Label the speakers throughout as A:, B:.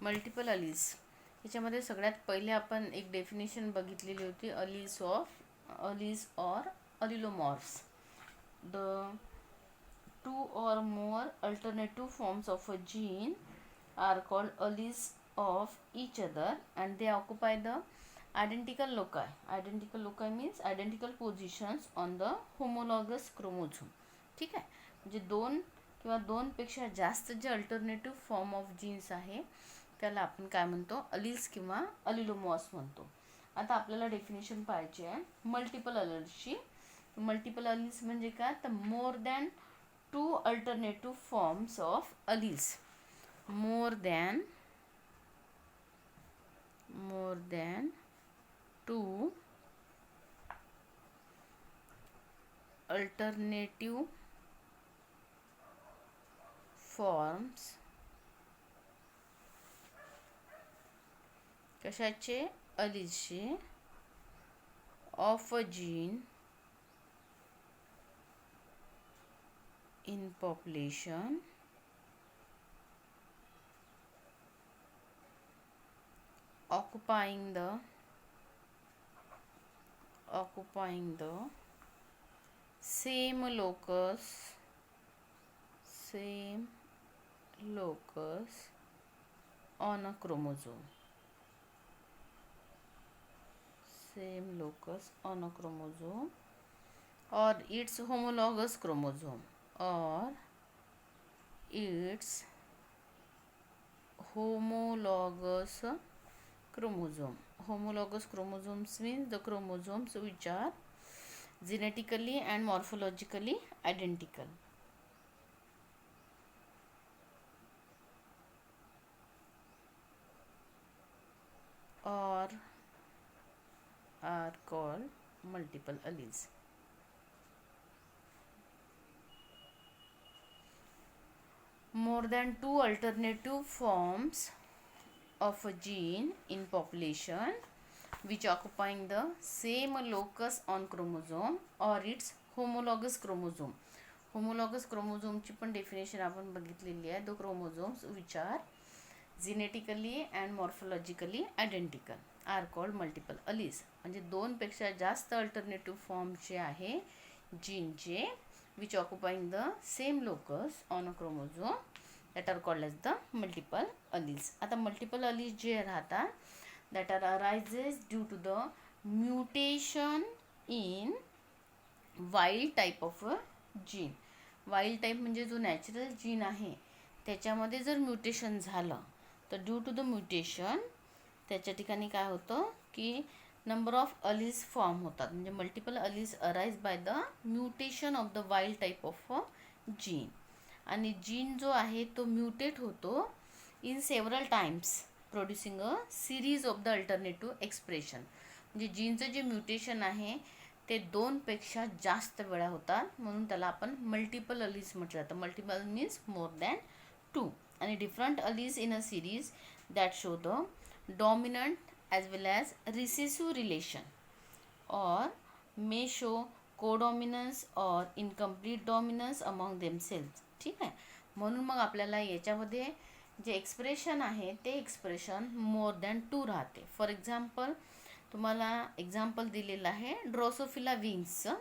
A: Multiple allies याच्यामध्ये सगळ्यात पहिले आपण एक डेफिनेशन बघितलेली होती. Alleles or allelomorphs. The two or more alternative forms of a gene are called alleles of each other and they occupy the identical loci. Identical loci means identical positions on the homologous chromosome. ठीक आहे. म्हणजे दोन किंवा दोनपेक्षा जास्त जे alternative form of jeans आहे त्याला आपण काय म्हणतो, अलील्स किंवा अलिलोमॉर्फ्स म्हणतो. आता आपल्याला डेफिनेशन पाहिजे आहे मल्टिपल अलील्सची. मल्टिपल अलील्स म्हणजे काय, तर more than two alternative forms of alleles. more than two alternative forms कशाचे, अलील्सचे, of a gene in population occupying the same locus on a chromosome. Or its homologous chromosome. Homologous chromosomes means the chromosomes which are genetically and morphologically identical. Or are called multiple alleles. More than two alternative forms of a gene in population which occupying the same locus on chromosome or its homologous chromosome. Homologous chromosome ची पण definition आपण बघितलेली आहे. The chromosomes which are genetically and morphologically identical are called multiple alleles. म्हणजे दोनपेक्षा जास्त alternative form जे आहे जीनचे which occupying the same locus on a chromosome that are called as the multiple alleles. आता multiple alleles जे राहतात that are arises due to the mutation in wild type of a gene. Wild type म्हणजे जो natural gene आहे त्याच्यामध्ये जर mutation झालं तर ड्यू टू द म्युटेशन त्याच्या ठिकाणी काय होतं की नंबर ऑफ अलीज फॉर्म होतात. म्हणजे multiple allies arise by the mutation of the wild type of a gene. आणि जीन जो आहे तो म्युटेट होतो in several times producing a series of the alternative expression. म्हणजे जीनचं जे म्युटेशन आहे ते दोनपेक्षा जास्त वेळा होतात म्हणून त्याला आपण मल्टिपल अलीज म्हटलं जातं. Multiple means more than two आणि different alleles in a series that show the dominant as well as recessive relation or may show codominance or incomplete dominance among themselves. ठीक आहे. म्हणून मग आपल्याला याच्यामध्ये जे एक्सप्रेशन आहे ते एक्सप्रेशन मोर दॅन टू राहते. फॉर एक्झाम्पल तुम्हाला एक्झाम्पल दिलेलं आहे ड्रोसोफिला विंग्सचं.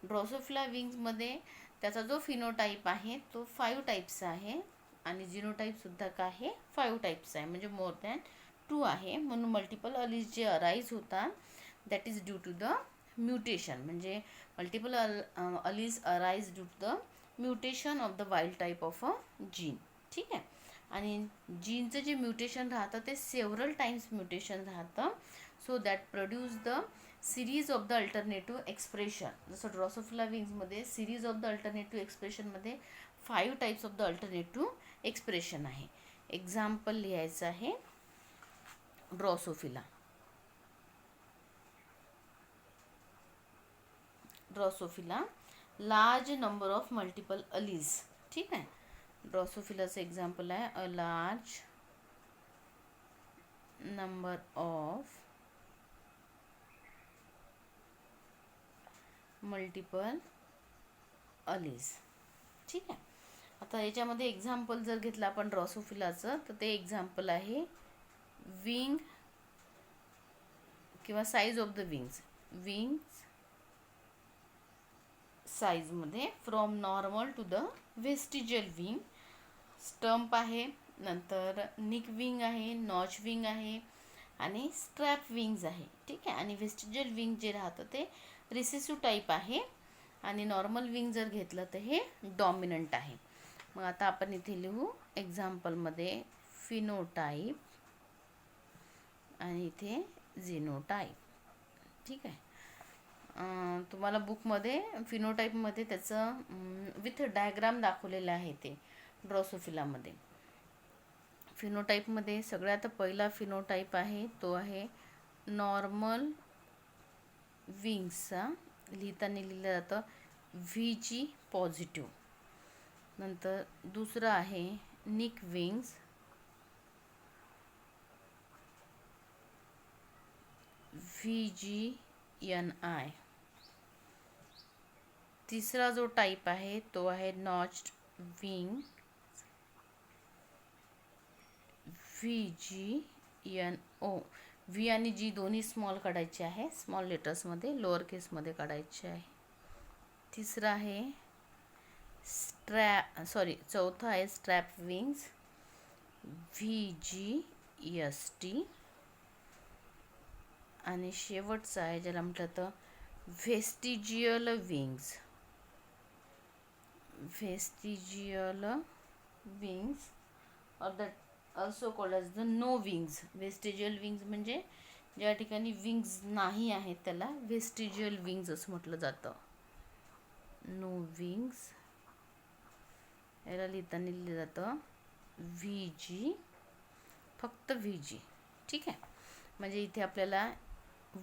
A: ड्रोसोफिला विंग्समध्ये त्याचा जो फिनोटाईप आहे तो 5 टाईप्स आहे आणि जिनोटाईपसुद्धा काय आहे 5 टाईप्स आहे. म्हणजे मोर दॅन 2 आहे. म्हणून मल्टिपल अलीज जे अराईज होतात that is due to the mutation. म्हणजे multiple alleles arise due to the mutation of the wild type of a gene. ठीक आहे. आणि जीनचं जे म्युटेशन राहतं ते सेव्हरल टाइम्स म्युटेशन राहतं. So that produce the series of the alternative expression. जसं ड्रोसोफिला विंग्समध्ये सिरीज ऑफ द अल्टरनेटिव्ह एक्सप्रेशनमध्ये 5 types of the alternative expression आहे. एक्झाम्पल लिहायचं आहे Drosophila. Large number of multiple allies. ठीक आहे. ड्रोसोफिलाचं एक्झाम्पल आहे a large number of multiple allies. ठीक आहे. आता याच्यामध्ये एक्झाम्पल जर घेतलं आपण ड्रॉसोफिलाचं, तर ते एक्झाम्पल आहे विंग किंवा साईज ऑफ द विंग्स साईजमध्ये from normal to the vestigial wing. Stump आहे, नंतर निक विंग आहे, नॉच विंग आहे आणि स्ट्रॅप विंग्स आहे. ठीक आहे. आणि व्हेस्टिजियल विंग जे राहतं ते रिसेसिव्ह टाईप आहे आणि नॉर्मल विंग जर घेतलं तर हे डॉमिनंट आहे. मग आता आपण इथे लिहू एक्झाम्पलमध्ये फिनोटाईप आणि इथे झिनोटाईप. ठीक आहे. तुम्हाला बुकमध्ये फिनोटाईपमध्ये त्याचं विथ डायग्राम दाखवलेलं आहे ते ड्रॉसोफिलामध्ये. फिनोटाईपमध्ये सगळ्यात पहिला फिनोटाईप आहे तो आहे नॉर्मल विंग्सचा. लिहिताना लिहिलं जातं VG पॉझिटिव्ह. नंतर दुसरा आहे निक विंग्स VGNI. तिसरा जो टाईप आहे तो आहे नॉच्ड विंग VGNO. व्ही आणि जी दोन्ही स्मॉल काढायचे आहे, स्मॉल लेटर्समध्ये, लोअर केसमध्ये काढायचे आहे. तिसरा आहे चौथा आहे स्ट्रॅप विंग्स VGST. आणि शेवटचा आहे ज्याला म्हटलं तर vestigial wings or that also called as the no wings. Vestigial wings म्हणजे ज्या ठिकाणी विंग्स नाही आहेत त्याला व्हेस्टिजियल विंग्स असं म्हटलं जातं. नो विंग्स याला लिहिताना लिहिलं जातं VG, फक्त VG. ठीक आहे. म्हणजे इथे आपल्याला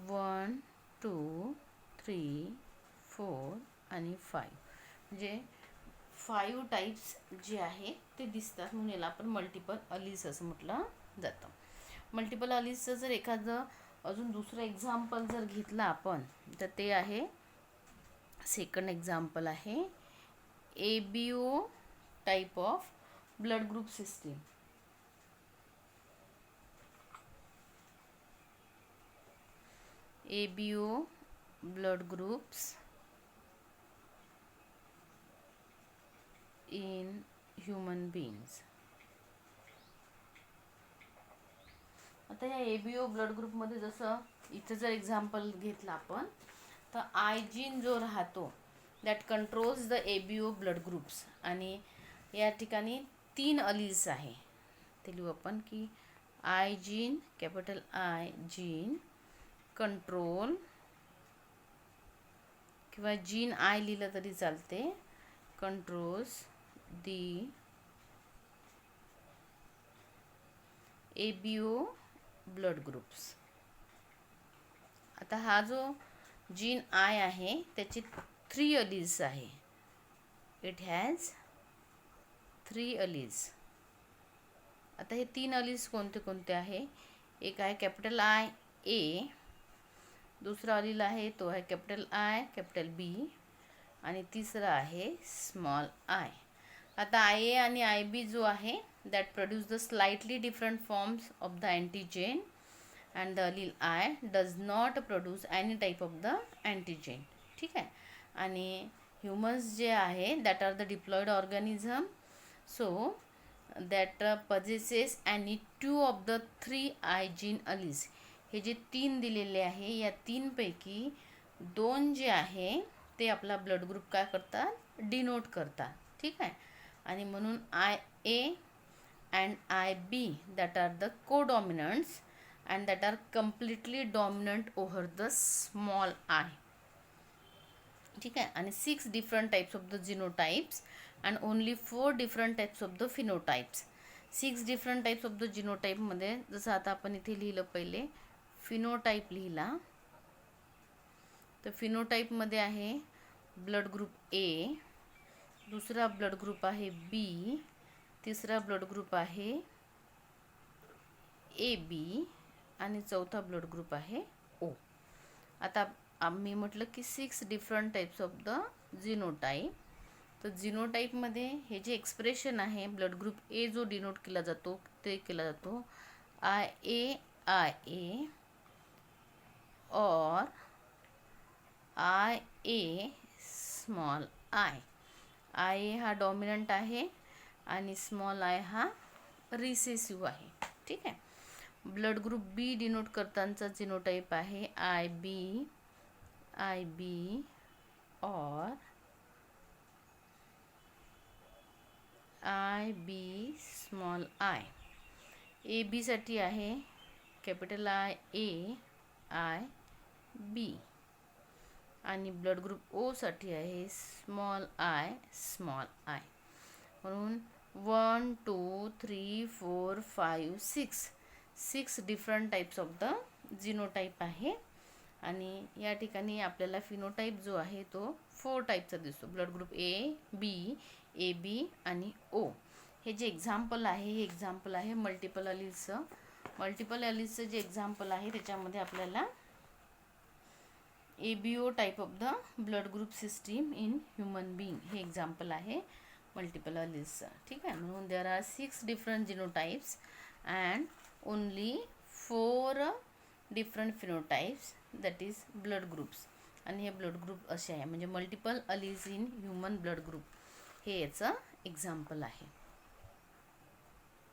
A: 1 2 3 4 आणि 5 म्हणजे 5 टाईप्स जे आहे ते दिसतात, म्हणून याला आपण मल्टिपल अलीस असं म्हटलं जातं. मल्टिपल अलीसचं जर एखादं अजून दुसरं एक्झाम्पल जर घेतलं आपण तर ते आहे सेकंड एक्झाम्पल आहे ABO type of blood group system. ABO blood groups in human beings. आता या ABO ब्लड ग्रुपमध्ये जसं इथं जर एक्झाम्पल घेतलं आपण तर आय जीन जो राहतो that controls the ABO blood groups. आणि या ठिकाणी 3 अलील्स आहे ते लिहू आपण की I gene, capital I gene control किंवा जीन आय लिहिलं तरी चालते, कंट्रोल्स दी ABO ब्लड ग्रुप्स. आता हा जो जीन आय आहे त्याचे 3 अलील्स आहे. It has 3 alleles. आता हे 3 अलील्स कोणते कोणते आहे? एक आहे कॅपिटल आय ए, दुसरा अलील आहे तो आहे कॅपिटल आय कॅपिटल बी आणि तिसरा आहे स्मॉल आय. आता आय ए आणि आय बी जो आहे that produce the slightly different forms of the antigen and the allele I does not produce any type of the antigen. ठीक आहे. आणि ह्युमन्स जे आहे that are the diploid organism so that possesses any 2 of the 3 I gene alleles. हे जे 3 दिलेले आहे या 3 पैकी 2 जे आहे ते आपला ब्लड ग्रुप काय करतात डिनोट करतात. ठीक आहे. आणि म्हणून I A and I B that are the codominants and that are completely dominant over the small I. ठीक आहे. आणि 6 different types of the genotypes and only 4 different types of the phenotypes. 6 different types of the जिनोटाईपमध्ये जसं आता आपण इथे लिहिलं पहिले फिनोटाईप लिहिला तर फिनोटाईपमध्ये आहे ब्लड ग्रुप ए, दुसरा ब्लड ग्रुप आहे बी, तिसरा ब्लड ग्रुप आहे ए बी आणि चौथा ब्लड ग्रुप आहे ओ. आता आम्ही म्हटलं की 6 डिफरंट टाईप्स ऑफ द जिनोटाईप तर जिनोटाईपमध्ये हे जे एक्सप्रेशन आहे ब्लड ग्रुप ए जो डिनोट केला जातो ते केला जातो IA और IA स्मॉल आय. IA हा डॉमिनंट आहे आणि स्मॉल आय हा रिसेसिव्ह आहे. ठीक आहे. ब्लड ग्रुप बी डिनोट करतानाचा जिनोटाईप आहे IB और IB स्मॉल आय. AB साठी आहे कॅपिटल IB आणि ब्लड ग्रुप ओ साठी आहे स्मॉल आय स्मॉल आय. म्हणून 1 2 3 4 5 6 डिफरंट टाइप्स ऑफ द जिनोटाईप आहे. आणि या ठिकाणी आपल्याला फिनोटाईप जो आहे तो 4 टाईपचा दिसतो. ब्लड ग्रुप AB AB आणि O. हे जे एक्झाम्पल आहे हे एक्झाम्पल आहे मल्टिपल अलिल्सचं. मल्टिपल अलिल्सचं जे एक्झाम्पल आहे त्याच्यामध्ये आपल्याला ABO type of the blood group system in human being हे एक्झाम्पल आहे मल्टिपल अलिल्सचं. ठीक आहे. म्हणून there are 6 different genotypes and only 4 different phenotypes that is blood groups. आणि हे ब्लड ग्रुप असे आहे म्हणजे multiple alleles in human blood group हे याचं एक्झाम्पल आहे.